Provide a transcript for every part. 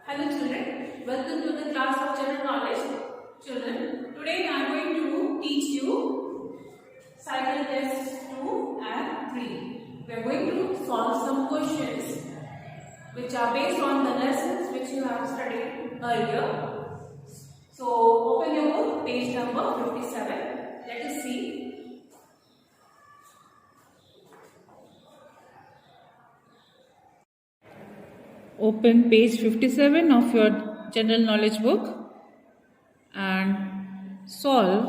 Hello children, welcome to the class of general knowledge. Children, today I am going to teach you cycle tests 2 and 3. We are going to solve some questions which are based on the lessons which you have studied earlier. So open your book, page number 57. Let us see. Open page 57 of your general knowledge book and solve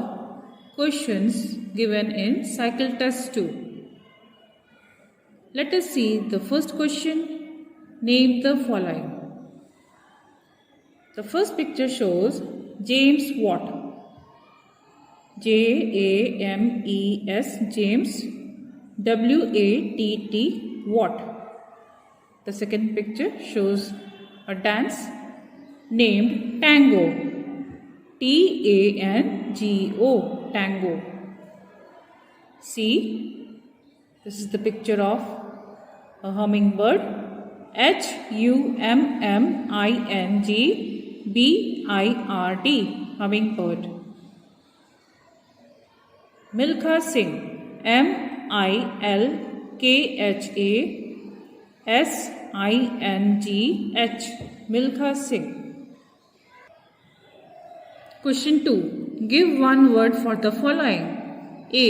questions given in cycle test 2. Let us see the first question. Name the following. The first picture shows James Watt. James, James, Watt, Watt. The second picture shows a dance named Tango. Tango, Tango. See, this is the picture of a hummingbird. Hummingbird, hummingbird. Milkha Singh, Milkha, Milkha Singh. Question 2. Give one word for the following. A.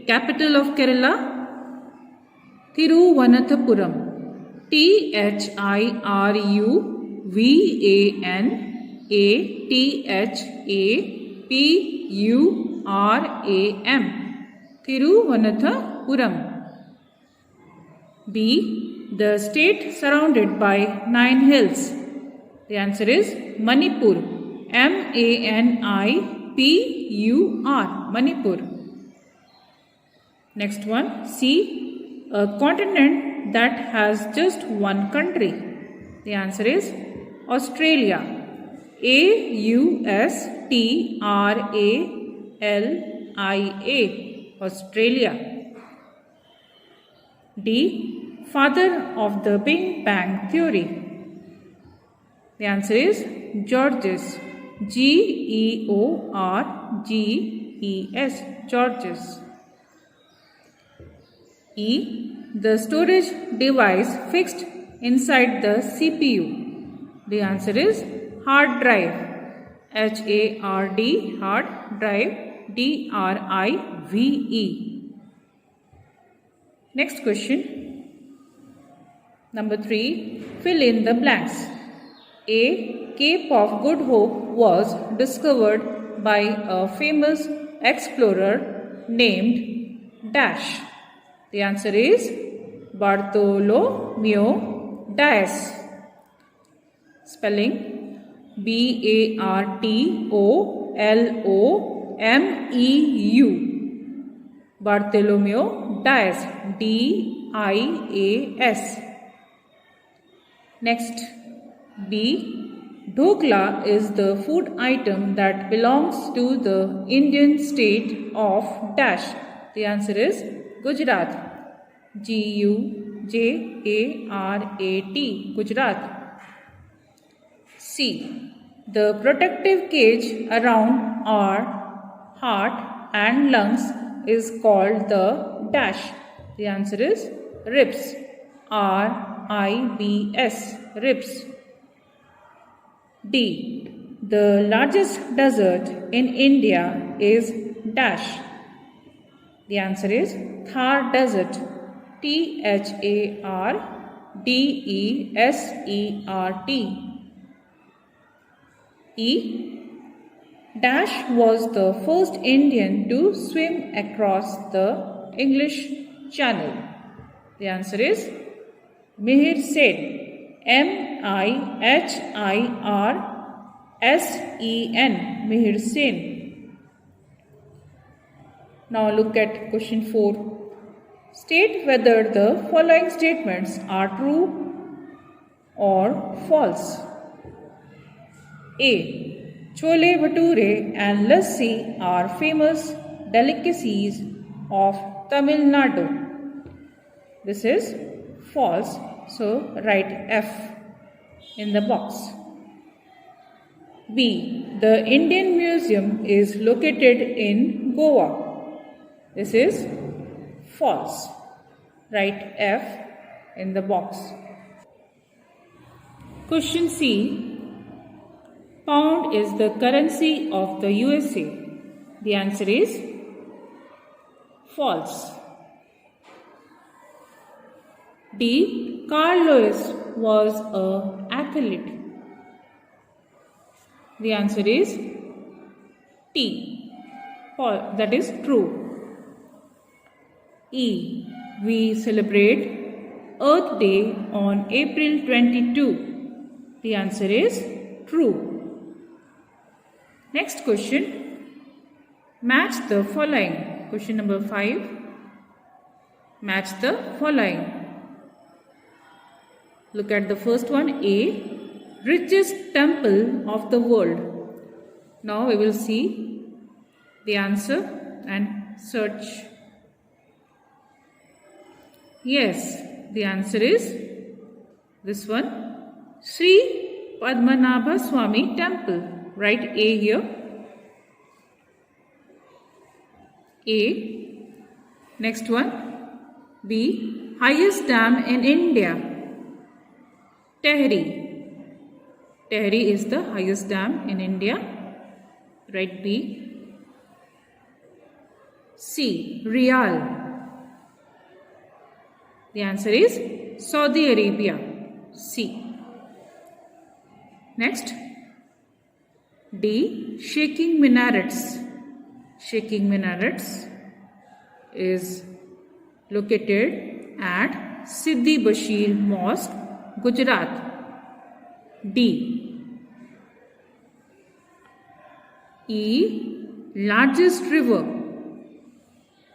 Capital of Kerala, Thiruvananthapuram. Thiruvananthapuram. Thiruvananthapuram. B. The state surrounded by 9 hills. The answer is Manipur. Manipur. Manipur. Next one. C. A continent that has just one country. The answer is Australia. Australia. Australia. D. Father of the Big Bang Theory. The answer is Georges. Georges. Georges. E. The storage device fixed inside the CPU. The answer is hard drive. HARD, hard drive. DRIVE. Next question. Number 3. Fill in the blanks. A. Cape of Good Hope was discovered by a famous explorer named Dash. The answer is Bartholomew Dias. Spelling Bartolomeu. Bartholomew Dias. DIAS. Next, B. Dhokla is the food item that belongs to the Indian state of Dash. The answer is Gujarat. GUJARAT. Gujarat. C. The protective cage around our heart and lungs is called the Dash. The answer is ribs. RIBS. Ribs. D. The largest desert in India is Dash. The answer is Thar Desert. THARDESERT. E. Dash was the first Indian to swim across the English Channel. The answer is Mihir Sen. MIHIRSEN. Mihir Sen. Now look at question 4. State whether the following statements are true or false. A. Chole Bhature and Lassi are famous delicacies of Tamil Nadu. This is false. So write F in the box. B. The Indian Museum is located in Goa. This is false. Write F in the box. Question C. Pound is the currency of the USA. The answer is false. D. Carl Lewis was an athlete. The answer is T. That is true. E. We celebrate Earth Day on April 22. The answer is true. Next question. Match the following. Question number 5. Match the following. Look at the first one. A. Richest temple of the world. Now we will see the answer and search. Yes, the answer is this one. Sri Padmanabha Swami Temple. Write A here. A. Next one. B. Highest dam in India. Tehri. Tehri is the highest dam in India. Write B. C. Riyal. The answer is Saudi Arabia. C. Next. D. Shaking Minarets. Shaking Minarets is located at Siddhi Bashir Mosque, Gujarat. D. E. Largest river.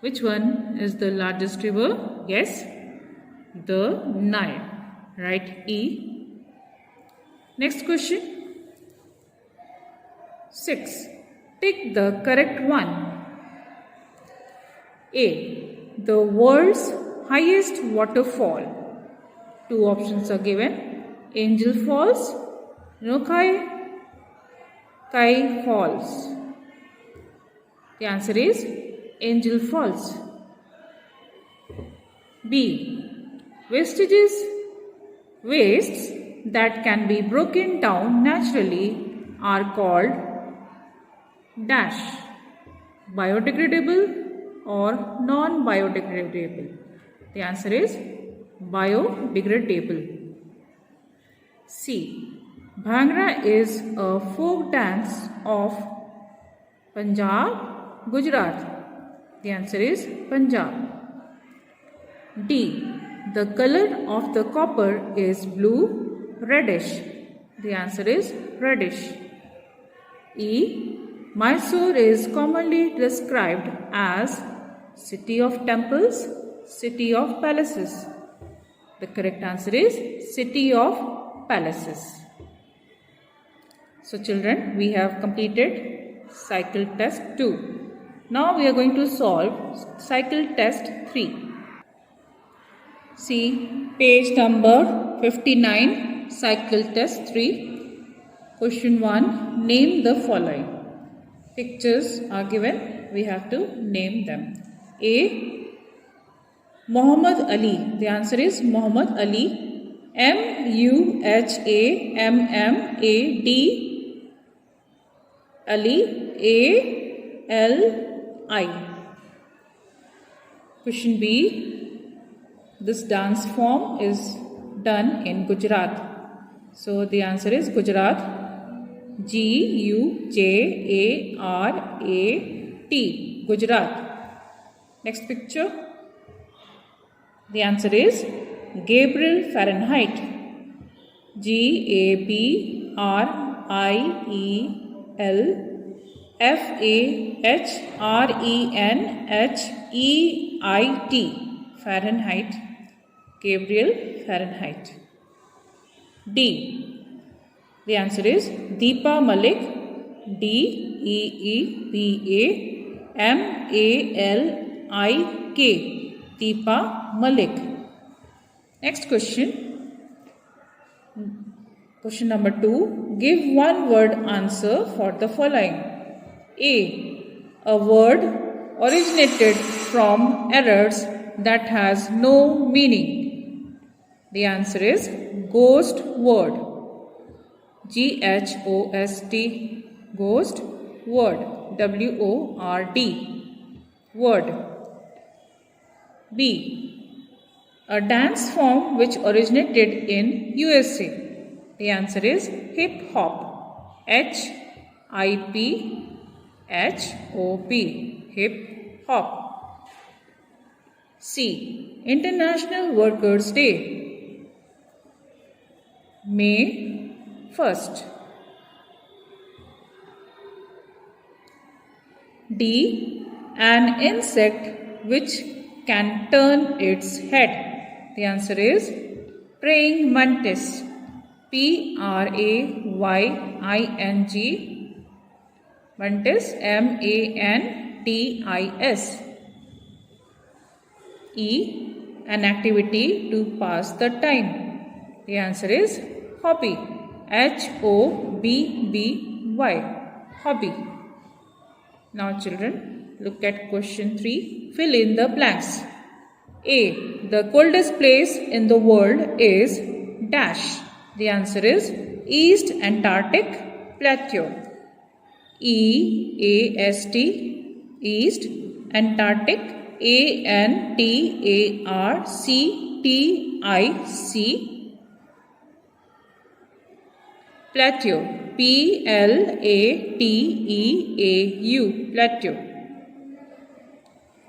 Which one is the largest river? Yes, the Nile. Write E. Next question. 6. Pick the correct one. A. The world's highest waterfall. Two options are given. Angel Falls, Nokai Kai Falls. The answer is Angel Falls. B. Wastes that can be broken down naturally are called dash. Biodegradable or non-biodegradable. The answer is biodegradable. C. Bhangra is a folk dance of Punjab, Gujarat. The answer is Punjab. D. The color of the copper is blue, reddish. The answer is reddish. E. Mysore is commonly described as city of temples, city of palaces. The correct answer is city of palaces. So children, we have completed cycle test 2. Now we are going to solve cycle test 3. See page number 59, cycle test 3. Question 1. Name the following. Pictures are given. We have to name them. A. Muhammad Ali. The answer is Muhammad Ali. M-U-H-A-M-M-A-D. Ali. A-L-I. Question B. This dance form is done in Gujarat. So the answer is Gujarat. G-U-J-A-R-A-T. Gujarat. Next picture. The answer is Gabriel Fahrenheit. G-A-B-R-I-E-L-F-A-H-R-E-N-H-E-I-T. Fahrenheit. Gabriel Fahrenheit. D. The answer is Deepa Malik. D-E-E-P-A-M-A-L-I-K. Deepa Malik. Next question. Question number 2. Give one word answer for the following. A. A word originated from errors that has no meaning. The answer is ghost word. Ghost, ghost word. Word. Word. B. A dance form which originated in USA. The answer is hip hop. HIP HOP. Hip hop. C. International Workers' Day. May 1st. D. An insect which can turn its head. The answer is praying mantis. Praying. Mantis. MANTIS. E. An activity to pass the time. The answer is hobby. HOBBY. Hobby. Now children, look at question 3. Fill in the blanks. A. The coldest place in the world is dash. The answer is East Antarctic Plateau. EAST. East Antarctic. ANTARCTIC. Plateau. PLATEAU. Plateau.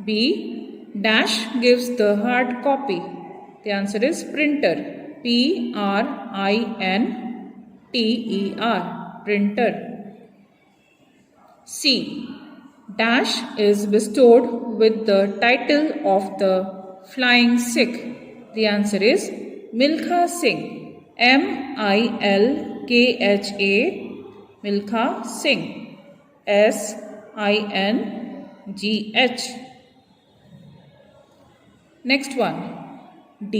B. Dash gives the hard copy. The answer is printer. PRINTER. Printer. C. Dash is bestowed with the title of the flying Sikh. The answer is Milkha Singh. MILKHA. Milkha Singh. SINGH. Next one. D.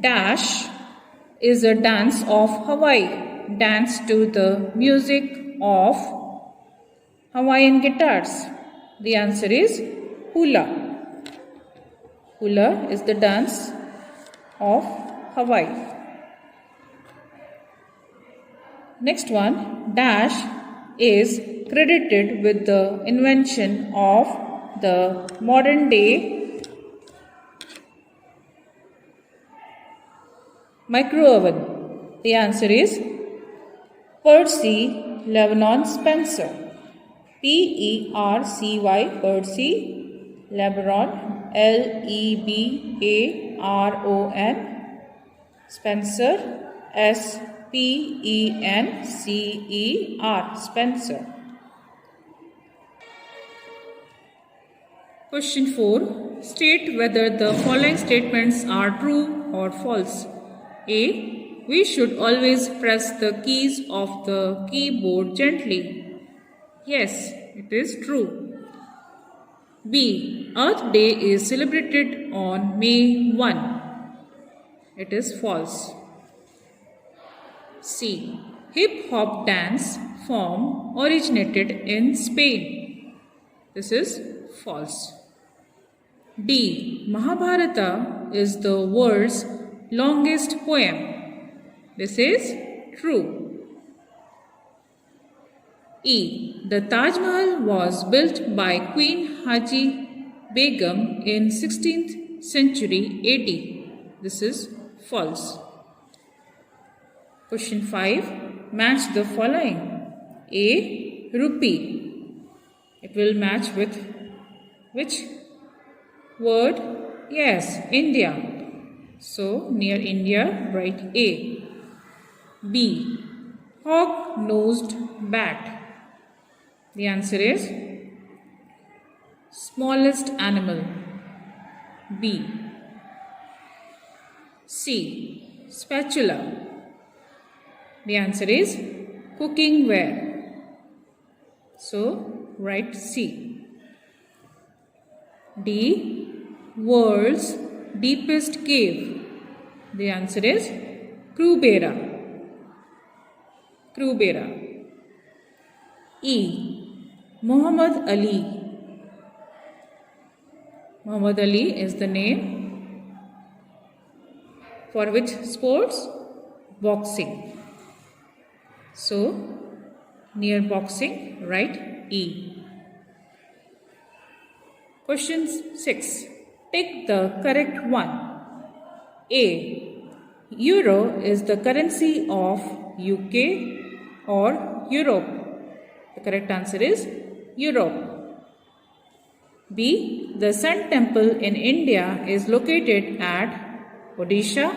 Dash is a dance of Hawaii. Dance to the music of Hawaiian guitars. The answer is hula. Hula is the dance of Hawaii. Next one. Dash is credited with the invention of the modern day micro-oven. The answer is Percy Lebanon Spencer. PERCY. Percy Lebanon. LEBARON. Spencer. SPENCER. Spencer. Question 4. State whether the following statements are true or false. A. We should always press the keys of the keyboard gently. Yes, it is true. B. Earth Day is celebrated on May 1. It is false. C. Hip hop dance form originated in Spain. This is false. D. Mahabharata is the world's longest poem. This is true. E. The Taj Mahal was built by Queen Haji Begum in 16th century AD. This is false. Question 5. Match the following. A. Rupee. It will match with which word? Yes, India. So, near India, write A. B. Hawk-nosed bat. The answer is smallest animal. B. C. Spatula. The answer is cooking ware. So, write C. D. World's deepest cave. The answer is Krubera. crew bearer. E. Muhammad Ali. Muhammad Ali is the name for which sports? Boxing. So, near boxing, write E. Question 6. Pick the correct one. A. Euro is the currency of UK or Europe. The correct answer is Europe. B. The Sun Temple in India is located at Odisha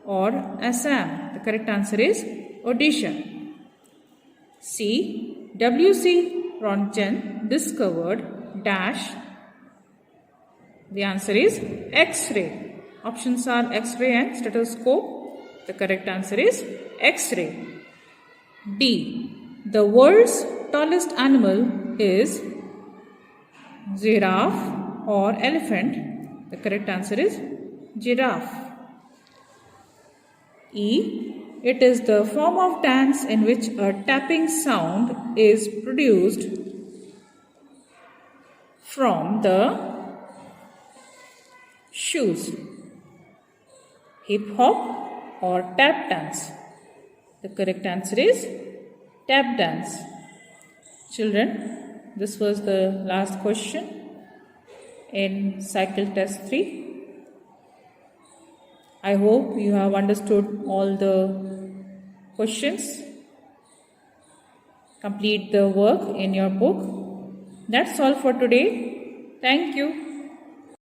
or Assam. The correct answer is Odisha. C. W.C. Rontgen discovered dash. The answer is X-ray. Options are X-ray and stethoscope. The correct answer is X-ray. D. The world's tallest animal is giraffe or elephant. The correct answer is giraffe. E. It is the form of dance in which a tapping sound is produced from the shoes. Hip hop or tap dance. The correct answer is tap dance. Children, this was the last question in cycle test 3. I hope you have understood all the questions. Complete the work in your book. That's all for today. Thank you.